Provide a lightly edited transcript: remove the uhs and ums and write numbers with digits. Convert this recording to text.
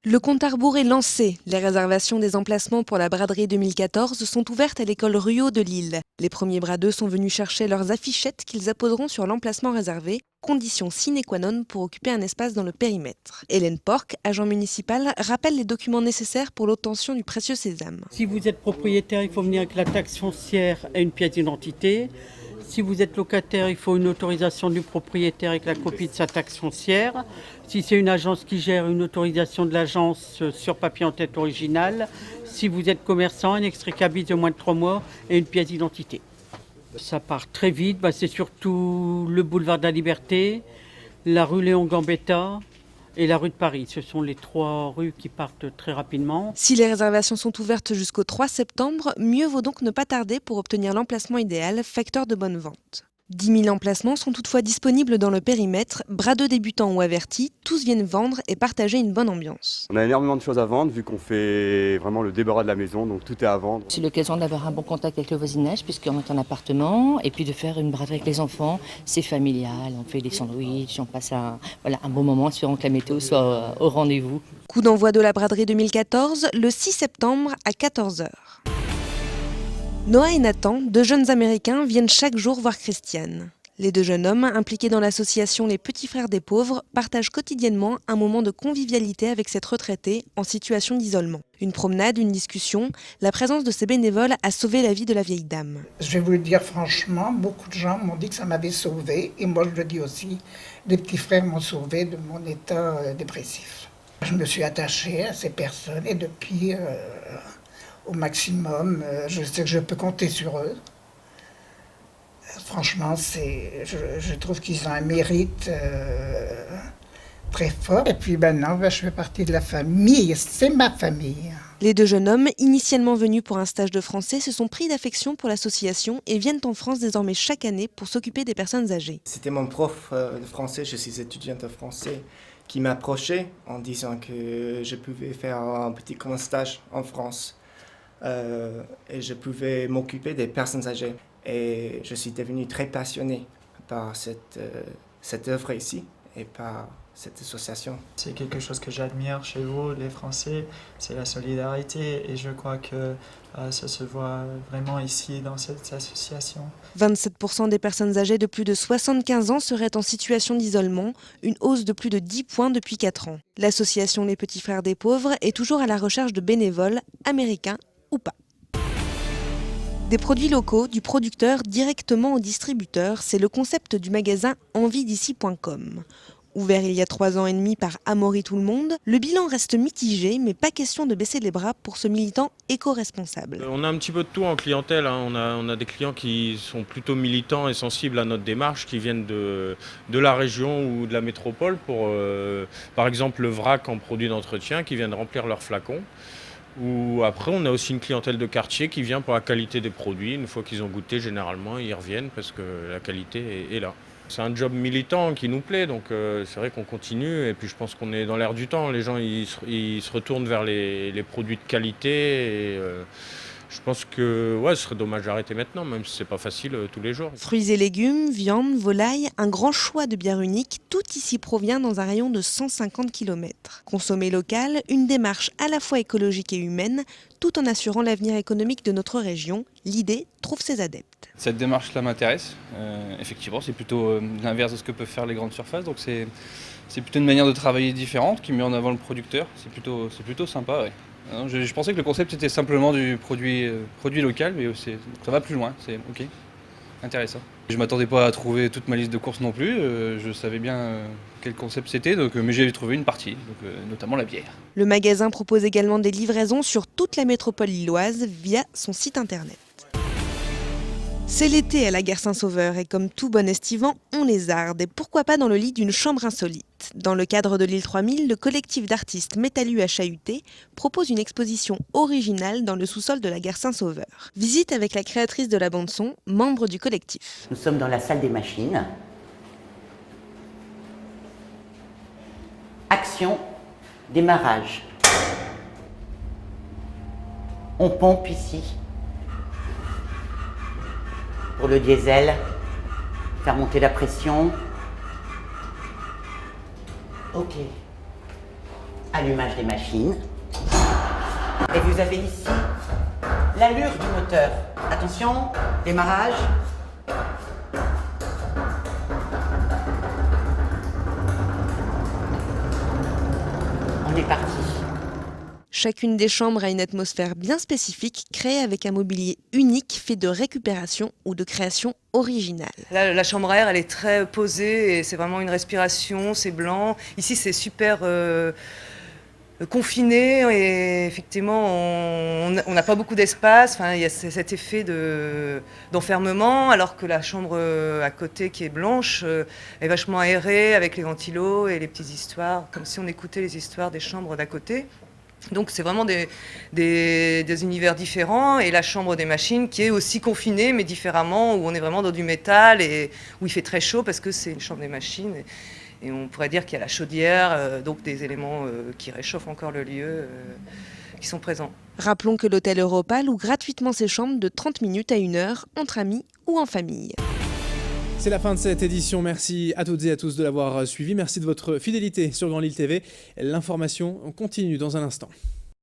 Le compte à rebours est lancé. Les réservations des emplacements pour la braderie 2014 sont ouvertes à l'école Ruot de Lille. Les premiers bradeux sont venus chercher leurs affichettes qu'ils apposeront sur l'emplacement réservé, condition sine qua non pour occuper un espace dans le périmètre. Hélène Porc, agent municipal, rappelle les documents nécessaires pour l'obtention du précieux sésame. Si vous êtes propriétaire, il faut venir avec la taxe foncière et une pièce d'identité. Si vous êtes locataire, il faut une autorisation du propriétaire avec la copie de sa taxe foncière. Si c'est une agence qui gère, une autorisation de l'agence sur papier en tête originale. Si vous êtes commerçant, un extrait cabis de moins de 3 mois et une pièce d'identité. Ça part très vite, c'est surtout le boulevard de la Liberté, la rue Léon Gambetta et la rue de Paris. Ce sont les 3 rues qui partent très rapidement. Si les réservations sont ouvertes jusqu'au 3 septembre, mieux vaut donc ne pas tarder pour obtenir l'emplacement idéal, facteur de bonne vente. 10 000 emplacements sont toutefois disponibles dans le périmètre. Bradeux débutants ou avertis, tous viennent vendre et partager une bonne ambiance. On a énormément de choses à vendre vu qu'on fait vraiment le débarras de la maison, donc tout est à vendre. C'est l'occasion d'avoir un bon contact avec le voisinage puisqu'on est en appartement et puis de faire une braderie avec les enfants. C'est familial, on fait des sandwichs, on passe un bon moment, espérons que la météo soit au rendez-vous. Coup d'envoi de la braderie 2014, le 6 septembre à 14h. Noah et Nathan, 2 jeunes Américains, viennent chaque jour voir Christiane. Les 2 jeunes hommes, impliqués dans l'association Les Petits Frères des Pauvres, partagent quotidiennement un moment de convivialité avec cette retraitée en situation d'isolement. Une promenade, une discussion, la présence de ces bénévoles a sauvé la vie de la vieille dame. Je vais vous le dire franchement, beaucoup de gens m'ont dit que ça m'avait sauvé, et moi je le dis aussi, les petits frères m'ont sauvé de mon état dépressif. Je me suis attachée à ces personnes et depuis... au maximum, je sais que je peux compter sur eux. Franchement, je trouve qu'ils ont un mérite très fort. Et puis maintenant, je fais partie de la famille, c'est ma famille. Les 2 jeunes hommes, initialement venus pour un stage de français, se sont pris d'affection pour l'association et viennent en France désormais chaque année pour s'occuper des personnes âgées. C'était mon prof de français, je suis étudiante de français, qui m'approchait en disant que je pouvais faire un petit stage en France. Et je pouvais m'occuper des personnes âgées. Et je suis devenu très passionné par cette œuvre ici et par cette association. C'est quelque chose que j'admire chez vous, les Français, c'est la solidarité et je crois que ça se voit vraiment ici dans cette association. 27% des personnes âgées de plus de 75 ans seraient en situation d'isolement, une hausse de plus de 10 points depuis 4 ans. L'association Les Petits Frères des Pauvres est toujours à la recherche de bénévoles, américains ou pas. Des produits locaux, du producteur directement au distributeur, c'est le concept du magasin enviedici.com. Ouvert il y a 3 ans et demi par Amaury Tout le Monde, le bilan reste mitigé, mais pas question de baisser les bras pour ce militant éco-responsable. On a un petit peu de tout en clientèle, hein. On a des clients qui sont plutôt militants et sensibles à notre démarche, qui viennent de la région ou de la métropole pour, par exemple, le vrac en produits d'entretien, qui viennent remplir leurs flacons. Ou après, on a aussi une clientèle de quartier qui vient pour la qualité des produits. Une fois qu'ils ont goûté, généralement, ils reviennent parce que la qualité est là. C'est un job militant qui nous plaît, donc c'est vrai qu'on continue. Et puis je pense qu'on est dans l'air du temps. Les gens ils se retournent vers les produits de qualité. Et, je pense que ce serait dommage d'arrêter maintenant, même si c'est pas facile tous les jours. Fruits et légumes, viande, volaille, un grand choix de bières uniques, tout ici provient dans un rayon de 150 km. Consommer local, une démarche à la fois écologique et humaine, tout en assurant l'avenir économique de notre région. L'idée trouve ses adeptes. Cette démarche-là m'intéresse. Effectivement, c'est plutôt l'inverse de ce que peuvent faire les grandes surfaces. Donc c'est plutôt une manière de travailler différente qui met en avant le producteur. C'est plutôt sympa, ouais. Je pensais que le concept était simplement du produit local, mais ça va plus loin, c'est ok, intéressant. Je ne m'attendais pas à trouver toute ma liste de courses non plus, je savais bien quel concept c'était, mais j'ai trouvé une partie, notamment la bière. Le magasin propose également des livraisons sur toute la métropole lilloise via son site internet. C'est l'été à la gare Saint-Sauveur et comme tout bon estivant, on lézarde et pourquoi pas dans le lit d'une chambre insolite. Dans le cadre de l'île 3000, le collectif d'artistes Métallu à Chahuté propose une exposition originale dans le sous-sol de la gare Saint-Sauveur. Visite avec la créatrice de la bande-son, membre du collectif. Nous sommes dans la salle des machines. Action, démarrage. On pompe ici. Pour le diesel, faire monter la pression. Ok. allumage des machines. Et vous avez ici l'allure du moteur. Attention, démarrage. On est parti. Chacune des chambres a une atmosphère bien spécifique, créée avec un mobilier unique fait de récupération ou de création originale. Là, la chambre à air, elle est très posée et c'est vraiment une respiration, c'est blanc. Ici, c'est super confiné et effectivement, on n'a pas beaucoup d'espace. Enfin, il y a cet effet d'enfermement, alors que la chambre à côté, qui est blanche, est vachement aérée avec les ventilos et les petites histoires, comme si on écoutait les histoires des chambres d'à côté. Donc c'est vraiment des univers différents, et la chambre des machines qui est aussi confinée mais différemment, où on est vraiment dans du métal et où il fait très chaud parce que c'est une chambre des machines, et on pourrait dire qu'il y a la chaudière, donc des éléments qui réchauffent encore le lieu qui sont présents. Rappelons que l'hôtel Europa loue gratuitement ses chambres de 30 minutes à 1 heure entre amis ou en famille. C'est la fin de cette édition. Merci à toutes et à tous de l'avoir suivi. Merci de votre fidélité sur Grand Lille TV. L'information continue dans un instant.